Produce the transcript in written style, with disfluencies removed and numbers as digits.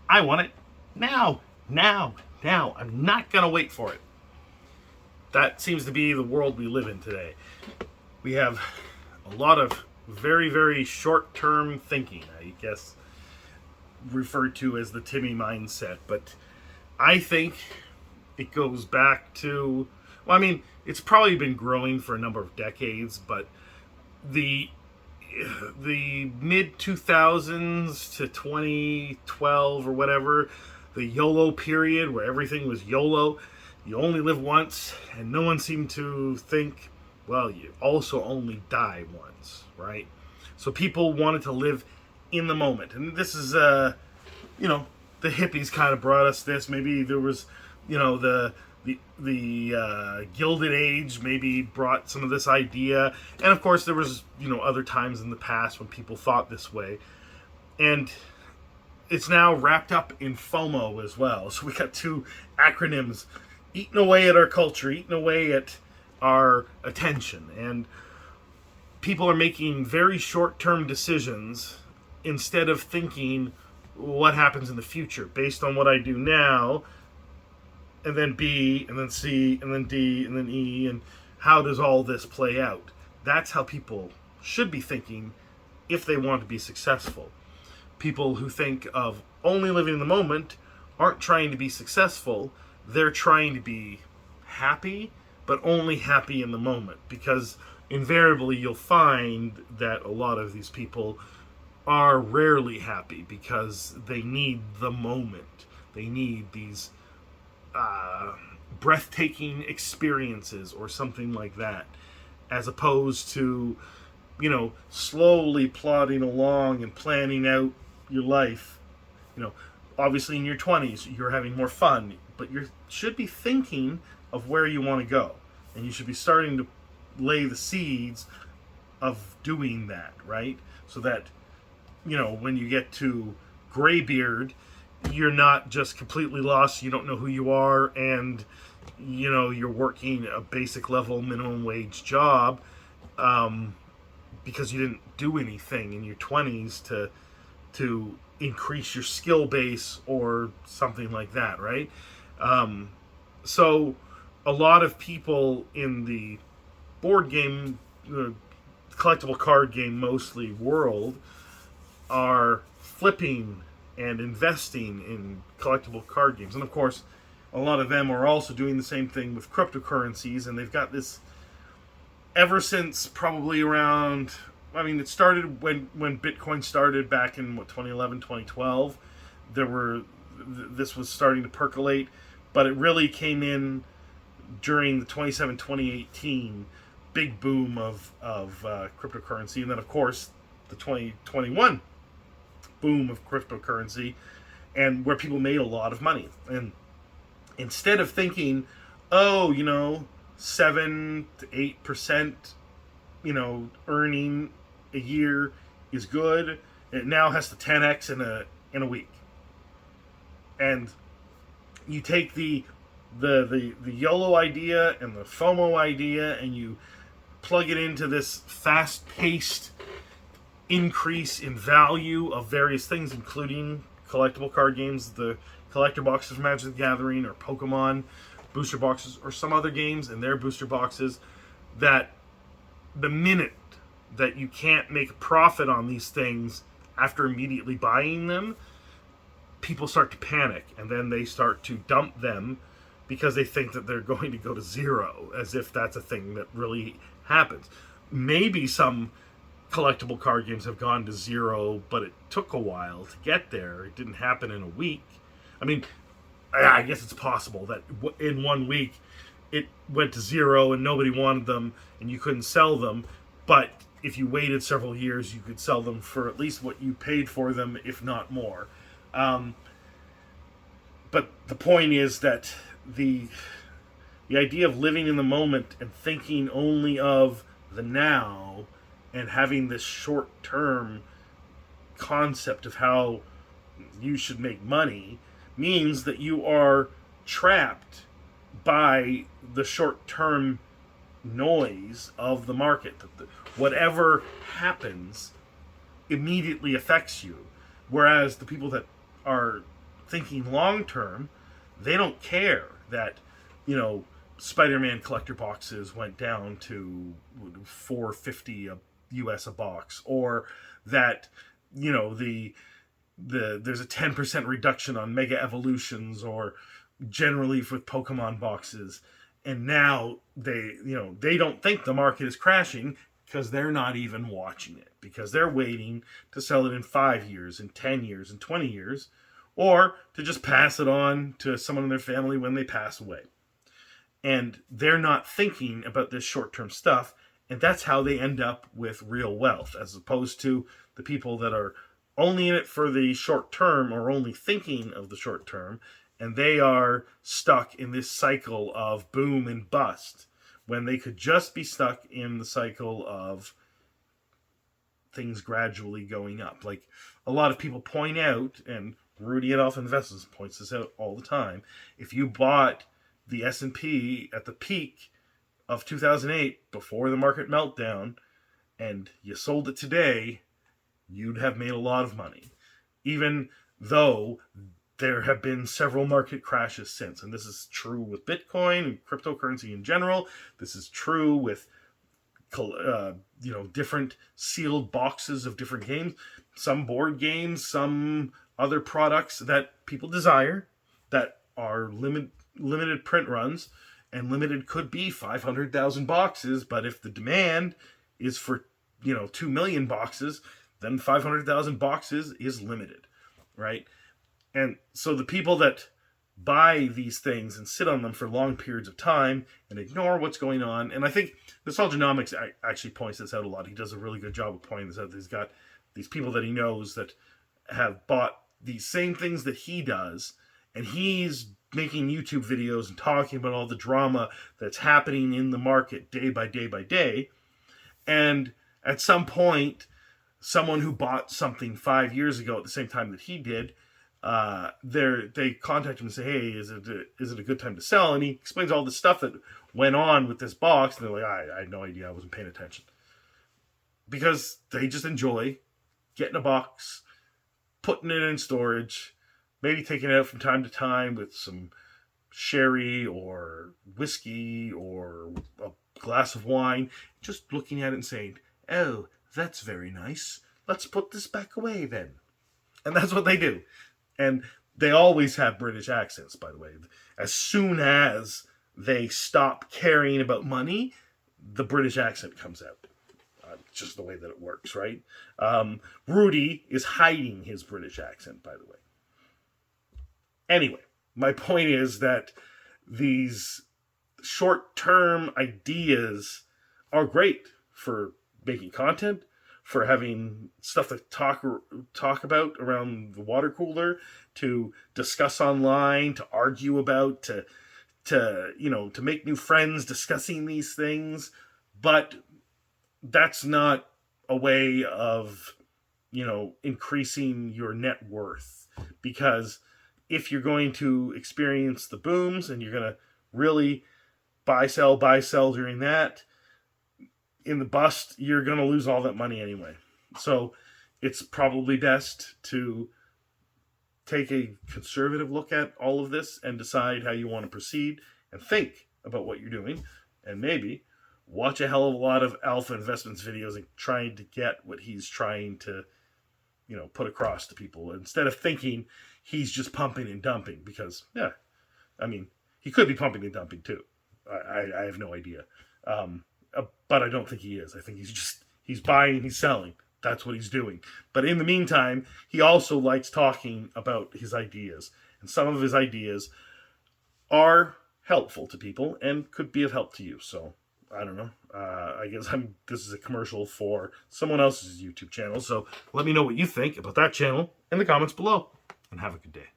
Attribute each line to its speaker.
Speaker 1: I want it now, now, now. I'm not going to wait for it. That seems to be the world we live in today. We have a lot of very, very short term thinking, I guess, referred to as the Timmy mindset. But I think it goes back to, well, I mean, it's probably been growing for a number of decades, but the mid 2000s to 2012 or whatever, the YOLO period where everything was YOLO, you only live once, and no one seemed to think, well, you also only die once, right? So people wanted to live in the moment. And this is, the hippies kind of brought us this. Maybe there was, the Gilded Age maybe brought some of this idea. And of course, there was, other times in the past when people thought this way. And it's now wrapped up in FOMO as well. So we got two acronyms eating away at our culture, eating away at our attention. And people are making very short-term decisions instead of thinking what happens in the future based on what I do now, and then B, and then C, and then D, and then E, and how does all this play out? That's how people should be thinking if they want to be successful. People who think of only living in the moment aren't trying to be successful. They're trying to be happy, but only happy in the moment, because invariably you'll find that a lot of these people are rarely happy because they need the moment. They need these breathtaking experiences or something like that, as opposed to, slowly plodding along and planning out your life. Obviously in your 20s, you're having more fun, but you should be thinking of where you want to go. And you should be starting to lay the seeds of doing that, right? So that, when you get to graybeard, you're not just completely lost, you don't know who you are, and, you're working a basic level minimum wage job because you didn't do anything in your 20s to increase your skill base or something like that, right? So a lot of people in the board game, collectible card game mostly world, are flipping and investing in collectible card games. And of course, a lot of them are also doing the same thing with cryptocurrencies, and they've got this ever since probably around, it started when Bitcoin started back in 2011, 2012. This was starting to percolate, but it really came in during the 2018 big boom of cryptocurrency, and then of course the 2021 boom of cryptocurrency, and where people made a lot of money. And instead of thinking, 7 to 8%, earning a year is good, it now has to 10x in a week. And you take the YOLO idea and the FOMO idea, and you plug it into this fast-paced increase in value of various things, including collectible card games, the collector boxes from Magic the Gathering, or Pokemon booster boxes, or some other games and their booster boxes, that the minute that you can't make a profit on these things after immediately buying them, people start to panic, and then they start to dump them because they think that they're going to go to zero, as if that's a thing that really happens. Maybe some collectible card games have gone to zero, but it took a while to get there. It didn't happen in a week. I guess it's possible that in 1 week it went to zero and nobody wanted them and you couldn't sell them, but if you waited several years, you could sell them for at least what you paid for them, if not more. But the point is that the idea of living in the moment and thinking only of the now and having this short-term concept of how you should make money means that you are trapped by the short-term noise of the market. Whatever happens immediately affects you. Whereas the people that are thinking long term. They don't care that, Spider-Man collector boxes went down to $4.50 US a box, or that there's a 10% reduction on Mega Evolutions, or generally with Pokemon boxes. And now they don't think the market is crashing because they're not even watching it, because they're waiting to sell it in 5 years, in 10 years, in 20 years, or to just pass it on to someone in their family when they pass away. And they're not thinking about this short-term stuff, and that's how they end up with real wealth, as opposed to the people that are only in it for the short term, or only thinking of the short term, and they are stuck in this cycle of boom and bust, when they could just be stuck in the cycle of things gradually going up. Like a lot of people point out, and Rudy at Alpha Investments points this out all the time, if you bought the S&P at the peak of 2008, before the market meltdown, and you sold it today, you'd have made a lot of money. Even though there have been several market crashes since. And this is true with Bitcoin and cryptocurrency in general. This is true with different sealed boxes of different games. Some board games, some other products that people desire that are limited print runs. And limited could be 500,000 boxes. But if the demand is for 2 million boxes, then 500,000 boxes is limited, right? And so the people that buy these things and sit on them for long periods of time and ignore what's going on, and I think Nostalgianomics actually points this out a lot. He does a really good job of pointing this out. He's got these people that he knows that have bought these same things that he does, and he's making YouTube videos and talking about all the drama that's happening in the market day by day by day. And at some point, someone who bought something 5 years ago at the same time that he did, they contact him and say, hey, is it a good time to sell? And he explains all the stuff that went on with this box, and they're like, I had no idea, I wasn't paying attention. Because they just enjoy getting a box, putting it in storage, maybe taking it out from time to time with some sherry or whiskey or a glass of wine, just looking at it and saying, oh, that's very nice. Let's put this back away then. And that's what they do. And they always have British accents, by the way. As soon as they stop caring about money, the British accent comes out. Just the way that it works, right? Rudy is hiding his British accent, by the way. Anyway, my point is that these short-term ideas are great for making content, for having stuff to talk about around the water cooler, to discuss online, to argue about, to make new friends discussing these things. But that's not a way of, increasing your net worth. Because if you're going to experience the booms and you're going to really buy, sell during that, in the bust, you're going to lose all that money anyway. So it's probably best to take a conservative look at all of this and decide how you want to proceed, and think about what you're doing, and maybe watch a hell of a lot of Alpha Investments videos and trying to get what he's trying to, put across to people, instead of thinking he's just pumping and dumping. Because, he could be pumping and dumping too. I have no idea. But I don't think he is. I think he's buying, he's selling. That's what he's doing. But in the meantime, he also likes talking about his ideas. And some of his ideas are helpful to people and could be of help to you. So, I don't know. I guess this is a commercial for someone else's YouTube channel. So let me know what you think about that channel in the comments below. And have a good day.